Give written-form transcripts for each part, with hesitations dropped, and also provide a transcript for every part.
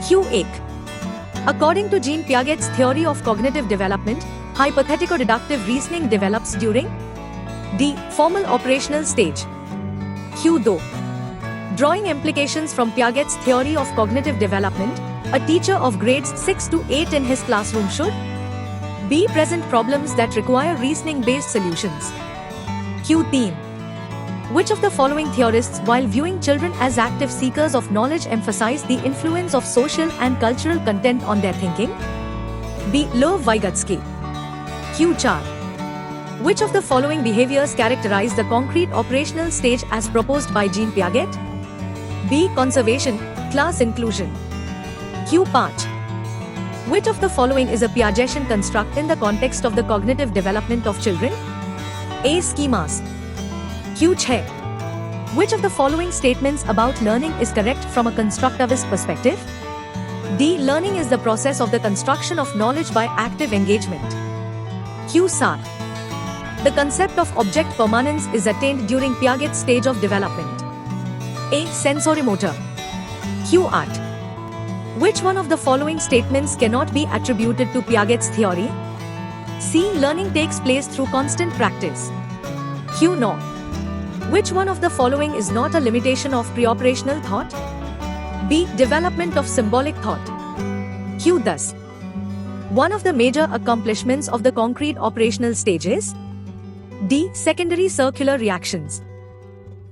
Q1. According to Jean Piaget's theory of cognitive development, hypothetico-deductive reasoning develops during D. Formal operational stage. Q2. Drawing implications from Piaget's theory of cognitive development, a teacher of grades 6 to 8 in his classroom should B. Present problems that require reasoning-based solutions. Q. Theme. Which of the following theorists, while viewing children as active seekers of knowledge, emphasize the influence of social and cultural content on their thinking? B. Lev Vygotsky. Q. 4. Which of the following behaviors characterize the concrete operational stage as proposed by Jean Piaget? B. Conservation, class inclusion. Q. 5. Which of the following is a Piagetian construct in the context of the cognitive development of children? A. Schemas. Q. 6. Which of the following statements about learning is correct from a constructivist perspective? D. Learning is the process of the construction of knowledge by active engagement. Q. 7. The concept of object permanence is attained during Piaget's stage of development. A. Sensorimotor. Q. 8. Which one of the following statements cannot be attributed to Piaget's theory? C. Learning takes place through constant practice. Q. 9. Which one of the following is not a limitation of preoperational thought? B. Development of symbolic thought. Q. 10. One of the major accomplishments of the concrete operational stages? D. Secondary circular reactions.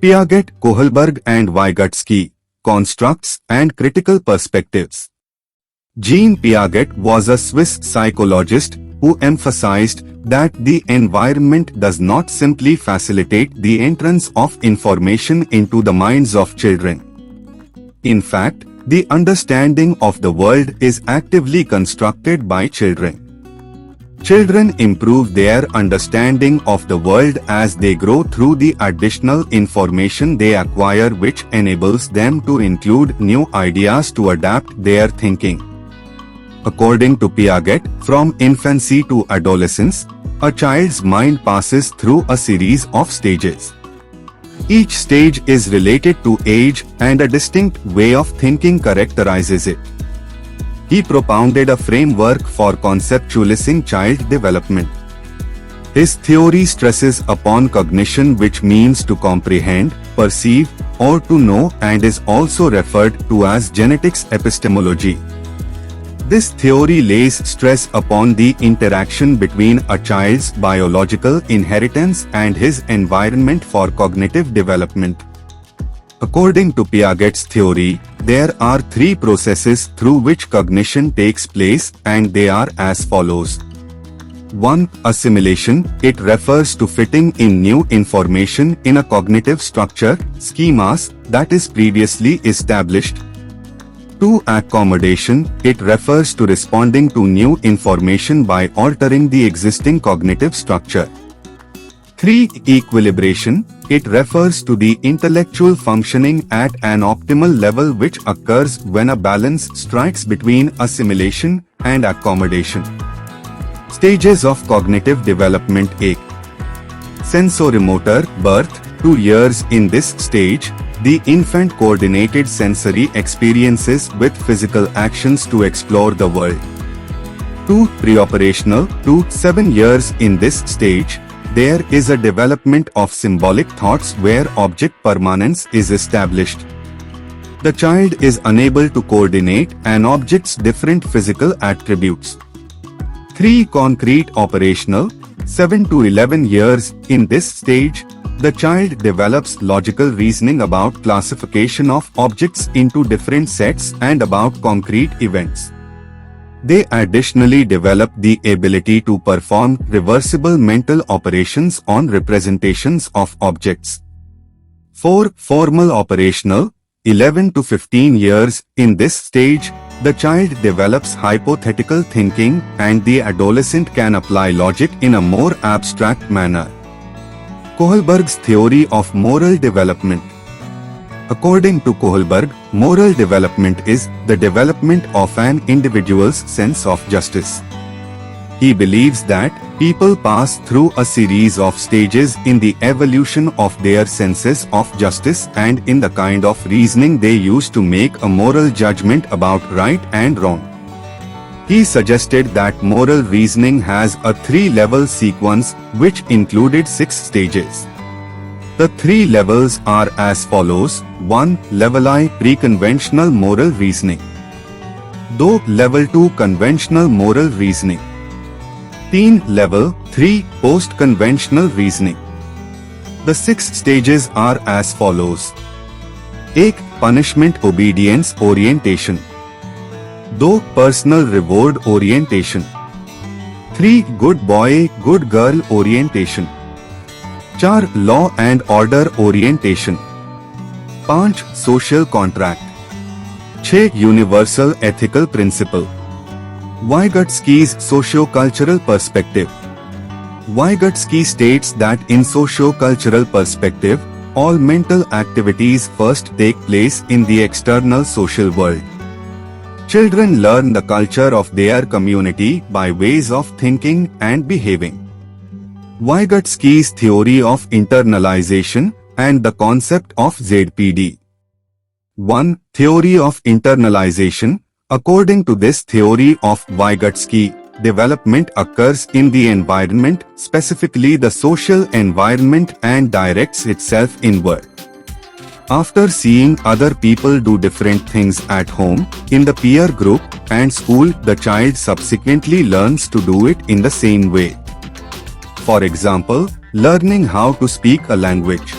Piaget, Kohlberg and Vygotsky, Constructs and Critical Perspectives. Jean Piaget was a Swiss psychologist who emphasized that the environment does not simply facilitate the entrance of information into the minds of children. In fact, the understanding of the world is actively constructed by children. Children improve their understanding of the world as they grow through the additional information they acquire, which enables them to include new ideas to adapt their thinking. According to Piaget, from infancy to adolescence, a child's mind passes through a series of stages. Each stage is related to age, and a distinct way of thinking characterizes it. He propounded a framework for conceptualizing child development. His theory stresses upon cognition, which means to comprehend, perceive, or to know, and is also referred to as genetics epistemology. This theory lays stress upon the interaction between a child's biological inheritance and his environment for cognitive development. According to Piaget's theory, there are three processes through which cognition takes place, and they are as follows. 1. Assimilation. It refers to fitting in new information in a cognitive structure, schemas, that is previously established. 2. Accommodation. It refers to responding to new information by altering the existing cognitive structure. 3. Equilibration. It refers to the intellectual functioning at an optimal level, which occurs when a balance strikes between assimilation and accommodation. Stages of cognitive development. 8. Sensorimotor. Birth. 2 years. In this stage, the infant coordinated sensory experiences with physical actions to explore the world. 2. Preoperational. 2. 7 years. In this stage, there is a development of symbolic thoughts where object permanence is established. The child is unable to coordinate an object's different physical attributes. 3. Concrete operational. 7 to 11 years. In this stage, the child develops logical reasoning about classification of objects into different sets and about concrete events. They additionally develop the ability to perform reversible mental operations on representations of objects. 4. Formal operational. 11 to 15 years. In this stage, the child develops hypothetical thinking, and the adolescent can apply logic in a more abstract manner. Kohlberg's theory of moral development. According to Kohlberg, moral development is the development of an individual's sense of justice. He believes that people pass through a series of stages in the evolution of their senses of justice and in the kind of reasoning they use to make a moral judgment about right and wrong. He suggested that moral reasoning has a 3-level sequence which included 6 stages. The 3 levels are as follows. 1. Level I, pre-conventional moral reasoning. 2. Level 2, conventional moral reasoning. 3. Level 3, post-conventional reasoning. The 6 stages are as follows. 1. Punishment obedience orientation. 2. Personal reward orientation. 3. Good boy, good girl orientation. 4. Law and order orientation. 5. Social contract. 6. Universal ethical principle. Vygotsky's socio-cultural perspective. Vygotsky states that in socio-cultural perspective, all mental activities first take place in the external social world. Children learn the culture of their community by ways of thinking and behaving. Vygotsky's theory of internalization and the concept of ZPD. 1. Theory of internalization. According to this theory of Vygotsky, development occurs in the environment, specifically the social environment, and directs itself inward. After seeing other people do different things at home, in the peer group, and school, the child subsequently learns to do it in the same way. For example, learning how to speak a language.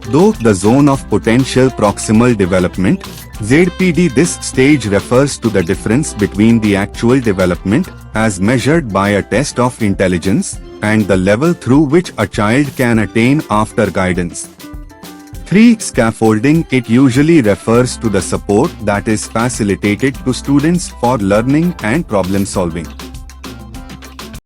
Though the zone of potential proximal development, ZPD, this stage refers to the difference between the actual development, as measured by a test of intelligence, and the level through which a child can attain after guidance. 3. Scaffolding. It usually refers to the support that is facilitated to students for learning and problem solving.